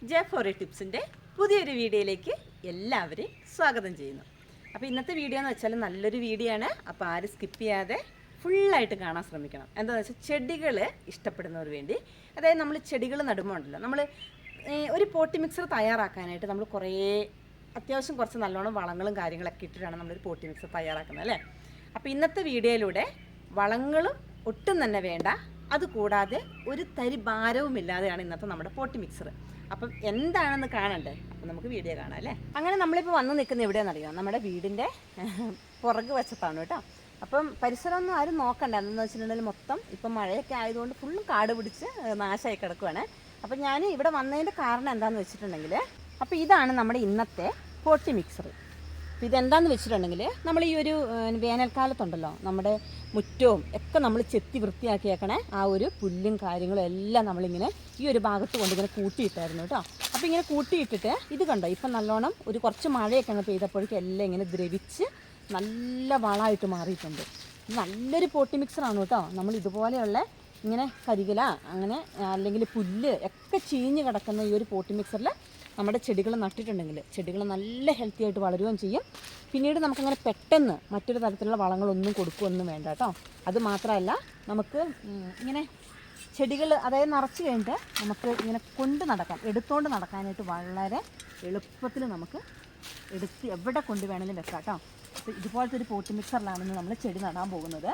ജെ4 ടിപ്സിൻ്റെ പുതിയൊരു വീഡിയോയിലേക്ക് എല്ലാവരെയും സ്വാഗതം ചെയ്യുന്നു. അപ്പോൾ ഇന്നത്തെ വീഡിയോ എന്ന് വെച്ചാൽ നല്ലൊരു വീഡിയോ ആണ്. അപ്പോൾ ആരും സ്കിപ്പ് ചെയ്യാതെ ഫുള്ളായിട്ട് കാണാൻ ശ്രമിക്കണം. എന്താണെന്ന് വെച്ചാൽ ചെടികൾ ഇഷ്ടപ്പെടുന്നവർ വേണ്ടി, അതായത് നമ്മൾ ചെടികൾ നടുമ്പോൾ ഉണ്ടല്ലോ, നമ്മൾ ഒരു പോട്ടി മിക്സർ തയ്യാറാക്കാനായിട്ട് നമ്മൾ അത്യാവശ്യം കുറച്ച് നല്ലോണം വളങ്ങളും കാര്യങ്ങളൊക്കെ ഇട്ടിട്ടാണ് നമ്മളൊരു പോട്ടി മിക്സർ തയ്യാറാക്കുന്നത് അല്ലേ. അപ്പോൾ ഇന്നത്തെ വീഡിയോയിലൂടെ വളങ്ങളും ഒട്ടും തന്നെ വേണ്ട, അതുകൂടാതെ ഒരു തരി ഭാരവുമില്ലാതെയാണ് ഇന്നത്തെ നമ്മുടെ പോട്ടി മിക്സർ. അപ്പം എന്താണെന്ന് കാണണ്ടേ? അപ്പം നമുക്ക് വീഡിയോ കാണാം അല്ലേ. അങ്ങനെ നമ്മളിപ്പോൾ വന്ന് നിൽക്കുന്നത് എവിടെയാണെന്നറിയാം, നമ്മുടെ വീടിൻ്റെ പുറകു വശത്താണ് കേട്ടോ. അപ്പം പരിസരമൊന്നും ആരും നോക്കണ്ട. എന്താണെന്ന് വെച്ചിട്ടുണ്ടെങ്കിൽ മൊത്തം ഇപ്പം മഴയൊക്കെ ആയതുകൊണ്ട് ഫുള്ളും കാട് പിടിച്ച് നാശമായി കിടക്കുവാണ്. അപ്പം ഞാൻ ഇവിടെ വന്നതിൻ്റെ കാരണം എന്താണെന്ന് വെച്ചിട്ടുണ്ടെങ്കിൽ, അപ്പോൾ ഇതാണ് നമ്മുടെ ഇന്നത്തെ പോട്ടി മിക്സർ. അപ്പോൾ ഇതെന്താണെന്ന് വെച്ചിട്ടുണ്ടെങ്കിൽ, നമ്മൾ ഈ ഒരു വേനൽക്കാലത്തുണ്ടല്ലോ, നമ്മുടെ മുറ്റവും ഒക്കെ നമ്മൾ ചെത്തി വൃത്തിയാക്കിയേക്കണേ ആ ഒരു പുല്ലും കാര്യങ്ങളും എല്ലാം നമ്മളിങ്ങനെ ഈ ഒരു ഭാഗത്ത് കൊണ്ടിങ്ങനെ കൂട്ടിയിട്ടായിരുന്നു കേട്ടോ. അപ്പോൾ ഇങ്ങനെ കൂട്ടിയിട്ടിട്ട് ഇത് കണ്ടോ, ഇപ്പം നല്ലോണം ഒരു കുറച്ച് മഴയൊക്കെ അങ്ങ് പെയ്തപ്പോഴേക്കും എല്ലാം ഇങ്ങനെ ദ്രവിച്ച് നല്ല വളമായിട്ട് മാറിയിട്ടുണ്ട്. നല്ലൊരു പോട്ടി മിക്സറാണ് കേട്ടോ. നമ്മൾ ഇതുപോലെയുള്ള ഇങ്ങനെ കരികില അങ്ങനെ അല്ലെങ്കിൽ പുല്ല് ഒക്കെ ചീഞ്ഞ് കിടക്കുന്ന ഈ ഒരു പോട്ടി മിക്സറിൽ നമ്മുടെ ചെടികൾ നട്ടിട്ടുണ്ടെങ്കിൽ ചെടികൾ നല്ല ഹെൽത്തി ആയിട്ട് വളരുകയും ചെയ്യും. പിന്നീട് നമുക്കങ്ങനെ പെട്ടെന്ന് മറ്റൊരു തരത്തിലുള്ള വളങ്ങളൊന്നും കൊടുക്കുകയൊന്നും വേണ്ട കേട്ടോ. അതുമാത്രമല്ല, നമുക്ക് ഇങ്ങനെ ചെടികൾ അതായത് നിറച്ച് കഴിഞ്ഞിട്ട് നമുക്ക് ഇങ്ങനെ കൊണ്ട് നടക്കാം, എടുത്തുകൊണ്ട് നടക്കാനായിട്ട് വളരെ എളുപ്പത്തിൽ നമുക്ക് എടുത്ത് എവിടെ കൊണ്ട് വേണമെങ്കിലും വെക്കാം കേട്ടോ. അപ്പോൾ ഇതുപോലത്തെ ഒരു പോട്ടി മിക്സറിലാണ് നമ്മൾ ചെടി നടാൻ പോകുന്നത്.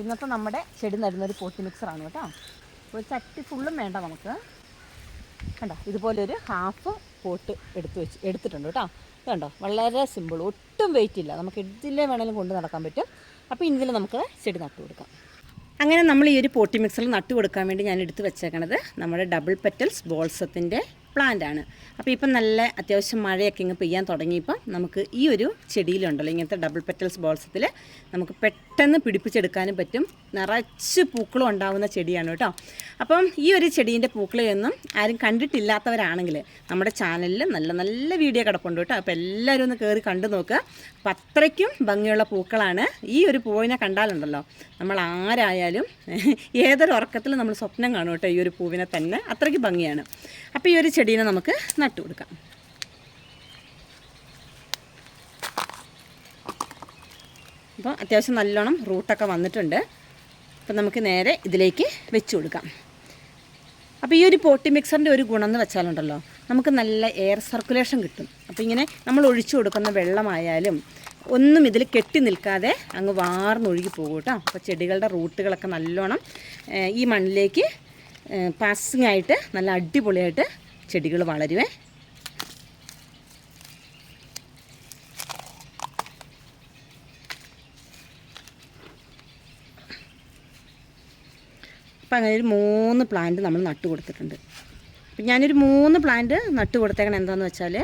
ഇന്നത്തെ നമ്മുടെ ചെടി നടുന്നൊരു പോട്ടി മിക്സറാണ് കേട്ടോ. ഒരു ചട്ടി ഫുള്ളും വേണ്ട നമുക്ക്. കണ്ടോ, ഇതുപോലൊരു ഹാഫ് പോട്ട് എടുത്തിട്ടുണ്ട് കേട്ടോ. കണ്ടോ, വളരെ സിമ്പിൾ, ഒട്ടും വെയിറ്റ് ഇല്ല, നമുക്ക് ഇതിലേ വേണമെങ്കിലും കൊണ്ട് നടക്കാൻ പറ്റും. അപ്പോൾ ഇതിൽ നമുക്ക് ചെടി നട്ടു കൊടുക്കാം. അങ്ങനെ നമ്മൾ ഈ ഒരു പോട്ടി മിക്സറിൽ നട്ടു കൊടുക്കാൻ വേണ്ടി ഞാൻ എടുത്ത് വെച്ചേക്കണത് നമ്മുടെ ഡബിൾ പെറ്റൽസ് ബോൾസത്തിൻ്റെ പ്ലാന്റാണ്. അപ്പോൾ ഇപ്പം നല്ല അത്യാവശ്യം മഴയൊക്കെ ഇങ്ങ് പെയ്യാൻ തുടങ്ങിയപ്പം നമുക്ക് ഈ ഒരു ചെടിയിലുണ്ടല്ലോ, ഇങ്ങനത്തെ ഡബിൾ പെറ്റൽസ് ബോൾസത്തിൽ നമുക്ക് പെട്ടെന്ന് പിടിപ്പിച്ചെടുക്കാനും പറ്റും. നിറച്ച് പൂക്കളും ഉണ്ടാവുന്ന ചെടിയാണ് കേട്ടോ. അപ്പം ഈ ഒരു ചെടീൻ്റെ പൂക്കളെയൊന്നും ആരും കണ്ടിട്ടില്ലാത്തവരാണെങ്കിൽ നമ്മുടെ ചാനലിൽ നല്ല നല്ല വീഡിയോ കിടപ്പുണ്ട് കേട്ടോ. അപ്പോൾ എല്ലാവരും ഒന്ന് കയറി കണ്ടു നോക്കുക. അപ്പം അത്രയ്ക്കും ഭംഗിയുള്ള പൂക്കളാണ്. ഈ ഒരു പൂവിനെ കണ്ടാലുണ്ടല്ലോ, നമ്മൾ ആരായാലും ഏതൊരു ഉറക്കത്തിൽ നമ്മൾ സ്വപ്നം കാണും കേട്ടോ ഈ ഒരു പൂവിനെ തന്നെ. അത്രയ്ക്ക് ഭംഗിയാണ്. അപ്പോൾ ഈ ഒരു ചെടീനെ നമുക്ക് നട്ടു കൊടുക്കാം. അപ്പോൾ അത്യാവശ്യം നല്ലോണം റൂട്ടൊക്കെ വന്നിട്ടുണ്ട്. അപ്പോൾ നമുക്ക് നേരെ ഇതിലേക്ക് വെച്ച് കൊടുക്കാം. അപ്പോൾ ഈ ഒരു പോട്ടി മിക്സറിൻ്റെ ഒരു ഗുണം എന്ന് വെച്ചാലുണ്ടല്ലോ, നമുക്ക് നല്ല എയർ സർക്കുലേഷൻ കിട്ടും. അപ്പോൾ ഇങ്ങനെ നമ്മൾ ഒഴിച്ചു കൊടുക്കുന്ന വെള്ളമായാലും ഒന്നും ഇതിൽ കെട്ടി നിൽക്കാതെ അങ്ങ് വാർന്നൊഴുകി പോകും കേട്ടോ. അപ്പോൾ ചെടികളുടെ റൂട്ടുകളൊക്കെ നല്ലോണം ഈ മണ്ണിലേക്ക് പാസിങ് ആയിട്ട് നല്ല അടിപൊളിയായിട്ട് ചെടികൾ വളരുവേ. അപ്പം അങ്ങനെ ഒരു 3 പ്ലാന്റ് നമ്മൾ നട്ടു കൊടുത്തിട്ടുണ്ട്. അപ്പം ഞാനൊരു 3 പ്ലാന്റ് നട്ടു കൊടുത്തേക്കണം. എന്താണെന്ന് വെച്ചാൽ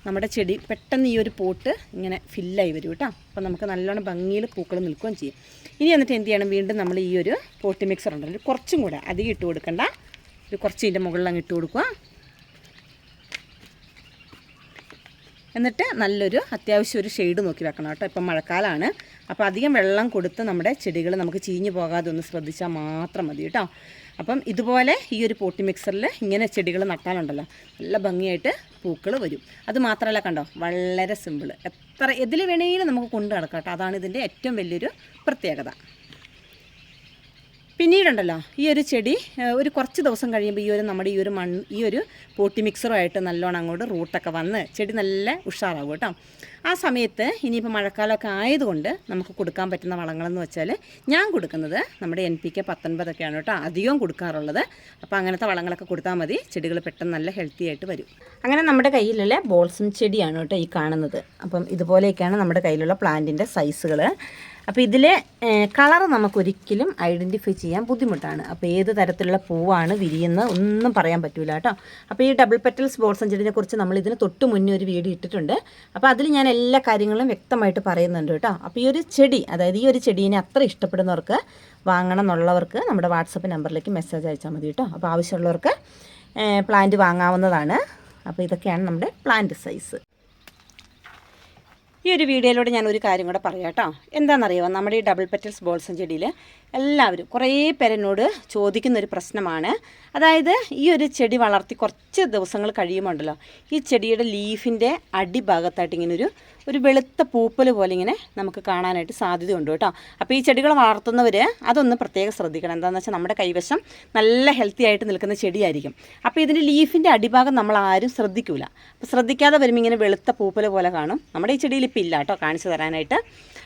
നമ്മുടെ ചെടി പെട്ടെന്ന് ഈ ഒരു പോട്ട് ഇങ്ങനെ ഫില്ലായി വരും കേട്ടോ. അപ്പം നമുക്ക് നല്ലോണം ഭംഗിയിൽ പൂക്കൾ നിൽക്കുകയും ചെയ്യും. ഇനി എന്നിട്ട് എന്ത് ചെയ്യണം, വീണ്ടും നമ്മൾ ഈ ഒരു പോട്ടി മിക്സർ ഉണ്ടല്ലോ, കുറച്ചും കൂടെ അധികം ഇട്ട് കൊടുക്കണ്ട, ഒരു കുറച്ച് ഇതിൻ്റെ മുകളിൽ അങ്ങ് ഇട്ട് കൊടുക്കുക. എന്നിട്ട് നല്ലൊരു അത്യാവശ്യം ഒരു ഷെയ്ഡ് നോക്കി വെക്കണം കേട്ടോ. ഇപ്പം മഴക്കാലമാണ്. അപ്പോൾ അധികം വെള്ളം കൊടുത്ത് നമ്മുടെ ചെടികൾ നമുക്ക് ചീഞ്ഞു പോകാതെ ഒന്ന് ശ്രദ്ധിച്ചാൽ മാത്രം മതി കേട്ടോ. അപ്പം ഇതുപോലെ ഈ ഒരു പോട്ടി മിക്സറിൽ ഇങ്ങനെ ചെടികൾ നട്ടാലുണ്ടല്ലോ, നല്ല ഭംഗിയായിട്ട് പൂക്കൾ വരും. അതുമാത്രമല്ല, കണ്ടോ, വളരെ സിമ്പിൾ, എതിൽ വേണമെങ്കിലും നമുക്ക് കൊണ്ട് നടക്കാം കേട്ടോ. അതാണ് ഇതിൻ്റെ ഏറ്റവും വലിയൊരു പ്രത്യേകത. പിന്നീടുണ്ടല്ലോ, ഈ ഒരു ചെടി ഒരു കുറച്ച് ദിവസം കഴിയുമ്പോൾ നമ്മുടെ ഈ ഒരു പോട്ടി മിക്സറുമായിട്ട് നല്ലോണം അങ്ങോട്ട് റൂട്ടൊക്കെ വന്ന് ചെടി നല്ല ഉഷാറാവും കേട്ടോ. ആ സമയത്ത് ഇനിയിപ്പോൾ മഴക്കാലമൊക്കെ ആയതുകൊണ്ട് നമുക്ക് കൊടുക്കാൻ പറ്റുന്ന വളങ്ങളെന്ന് വെച്ചാൽ, ഞാൻ കൊടുക്കുന്നത് നമ്മുടെ NPK 19 ഒക്കെയാണ് കേട്ടോ അധികവും കൊടുക്കാറുള്ളത്. അപ്പോൾ അങ്ങനത്തെ വളങ്ങളൊക്കെ കൊടുത്താൽ മതി, ചെടികൾ പെട്ടെന്ന് നല്ല ഹെൽത്തി ആയിട്ട് വരും. അങ്ങനെ നമ്മുടെ കയ്യിലുള്ള ബോൾസം ചെടിയാണ് കേട്ടോ ഈ കാണുന്നത്. അപ്പം ഇതുപോലെയൊക്കെയാണ് നമ്മുടെ കയ്യിലുള്ള പ്ലാന്റിൻ്റെ സൈസുകൾ. അപ്പോൾ ഇതിൽ കളർ നമുക്കൊരിക്കലും ഐഡൻറ്റിഫൈ ചെയ്യാൻ ബുദ്ധിമുട്ടാണ്. അപ്പോൾ ഏത് തരത്തിലുള്ള പൂവാണ് വിരിയുന്നത് ഒന്നും പറയാൻ പറ്റില്ല കേട്ടോ. അപ്പോൾ ഈ ഡബിൾ പെറ്റൽസ് ബോൾസം ചെടിനെ കുറിച്ച് നമ്മൾ ഇതിന് തൊട്ട് മുന്നേ ഒരു വീഡിയോ ഇട്ടിട്ടുണ്ട്. അപ്പോൾ അതിൽ ഞാൻ എല്ലാ കാര്യങ്ങളും വ്യക്തമായിട്ട് പറയുന്നുണ്ട് കേട്ടോ. അപ്പോൾ ഈ ഒരു ചെടി, അതായത് ഈ ഒരു ചെടീനെ അത്ര ഇഷ്ടപ്പെടുന്നവർക്ക്, വാങ്ങണം എന്നുള്ളവർക്ക് നമ്മുടെ വാട്സപ്പ് നമ്പറിലേക്ക് മെസ്സേജ് അയച്ചാൽ മതി കേട്ടോ. അപ്പോൾ ആവശ്യമുള്ളവർക്ക് പ്ലാന്റ് വാങ്ങാവുന്നതാണ്. അപ്പോൾ ഇതൊക്കെയാണ് നമ്മുടെ പ്ലാന്റ് സൈസ്. ഈ ഒരു വീഡിയോയിലൂടെ ഞാൻ ഒരു കാര്യം കൂടെ പറയാം കേട്ടോ. എന്താണെന്നറിയുമോ, നമ്മുടെ ഈ ഡബിൾ പെറ്റൽസ് ബോൾസം ചെടിയിൽ എല്ലാവരും കുറേ പേരെന്നോട് ചോദിക്കുന്നൊരു പ്രശ്നമാണ്. അതായത് ഈ ഒരു ചെടി വളർത്തി കുറച്ച് ദിവസങ്ങൾ കഴിയുമ്പോൾ ഉണ്ടല്ലോ, ഈ ചെടിയുടെ ലീഫിൻ്റെ അടിഭാഗത്തായിട്ട് ഇങ്ങനെ ഒരു വെളുത്ത പൂപ്പൽ പോലെ ഇങ്ങനെ നമുക്ക് കാണാനായിട്ട് സാധ്യതയുണ്ട് കേട്ടോ. അപ്പോൾ ഈ ചെടികൾ വളർത്തുന്നവർ അതൊന്ന് പ്രത്യേകം ശ്രദ്ധിക്കണം. എന്താണെന്ന് വെച്ചാൽ നമ്മുടെ കൈവശം നല്ല ഹെൽത്തി ആയിട്ട് നിൽക്കുന്ന ചെടിയായിരിക്കും. അപ്പോൾ ഇതിൻ്റെ ലീഫിൻ്റെ അടിഭാഗം നമ്മൾ ആരും ശ്രദ്ധിക്കില്ല. അപ്പോൾ ശ്രദ്ധിക്കാതെ വരുമ്പോൾ ഇങ്ങനെ വെളുത്ത പൂപ്പൽ പോലെ കാണും. നമ്മുടെ ഈ ചെടിയിൽ ഇപ്പോൾ ഇല്ല കേട്ടോ കാണിച്ചു തരാനായിട്ട്.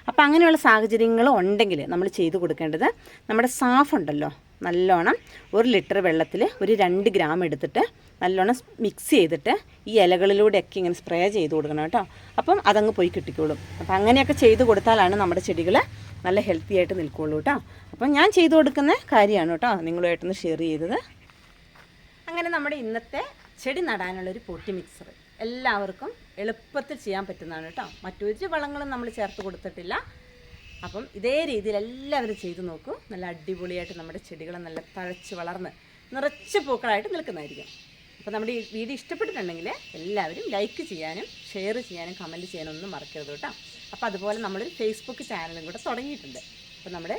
അപ്പോൾ അങ്ങനെയുള്ള സാഹചര്യങ്ങൾ ഉണ്ടെങ്കിൽ നമ്മൾ ചെയ്തു കൊടുക്കേണ്ടത്, നമ്മുടെ സാഫ് ഉണ്ടല്ലോ, നല്ലോണം 1 ലിറ്റർ വെള്ളത്തിൽ ഒരു 2 ഗ്രാം എടുത്തിട്ട് നല്ലോണം മിക്സ് ചെയ്തിട്ട് ഈ ഇലകളിലൂടെയൊക്കെ ഇങ്ങനെ സ്പ്രേ ചെയ്ത് കൊടുക്കണം കേട്ടോ. അപ്പം അതങ്ങ് പോയി കിട്ടിക്കോളും. അപ്പം അങ്ങനെയൊക്കെ ചെയ്ത് കൊടുത്താലാണ് നമ്മുടെ ചെടികൾ നല്ല ഹെൽത്തി ആയിട്ട് നിൽക്കുകയുള്ളൂ കേട്ടോ. അപ്പം ഞാൻ ചെയ്തു കൊടുക്കുന്ന കാര്യമാണ് കേട്ടോ നിങ്ങളുമായിട്ടൊന്ന് ഷെയർ ചെയ്തത്. അങ്ങനെ നമ്മുടെ ഇന്നത്തെ ചെടി നടാനുള്ളൊരു പൊട്ടി മിക്സർ എല്ലാവർക്കും എളുപ്പത്തിൽ ചെയ്യാൻ പറ്റുന്നതാണ് കേട്ടോ. മറ്റൊരു വളങ്ങളും നമ്മൾ ചേർത്ത് കൊടുത്തിട്ടില്ല. അപ്പം ഇതേ രീതിയിൽ എല്ലാവരും ചെയ്തു നോക്കൂ. നല്ല അടിപൊളിയായിട്ട് നമ്മുടെ ചെടികൾ നല്ല തഴച്ച് വളർന്ന് നിറച്ച് പൂക്കളായിട്ട് നിൽക്കുന്നതായിരിക്കും. അപ്പോൾ നമ്മുടെ ഈ വീഡിയോ ഇഷ്ടപ്പെട്ടിട്ടുണ്ടെങ്കിൽ എല്ലാവരും ലൈക്ക് ചെയ്യാനും ഷെയർ ചെയ്യാനും കമൻറ്റ് ചെയ്യാനും ഒന്നും മറക്കരുത് കേട്ടോ. അപ്പോൾ അതുപോലെ നമ്മളൊരു ഫേസ്ബുക്ക് ചാനലും കൂടെ തുടങ്ങിയിട്ടുണ്ട്. അപ്പോൾ നമ്മുടെ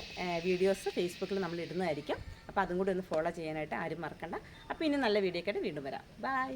വീഡിയോസ് ഫേസ്ബുക്കിൽ നമ്മൾ ഇടുന്നതായിരിക്കും. അപ്പോൾ അതും കൂടി ഒന്ന് ഫോളോ ചെയ്യാനായിട്ട് ആരും മറക്കണ്ട. അപ്പോൾ ഇനി നല്ല വീഡിയോ ആയിട്ട് വീണ്ടും വരാം. ബൈ.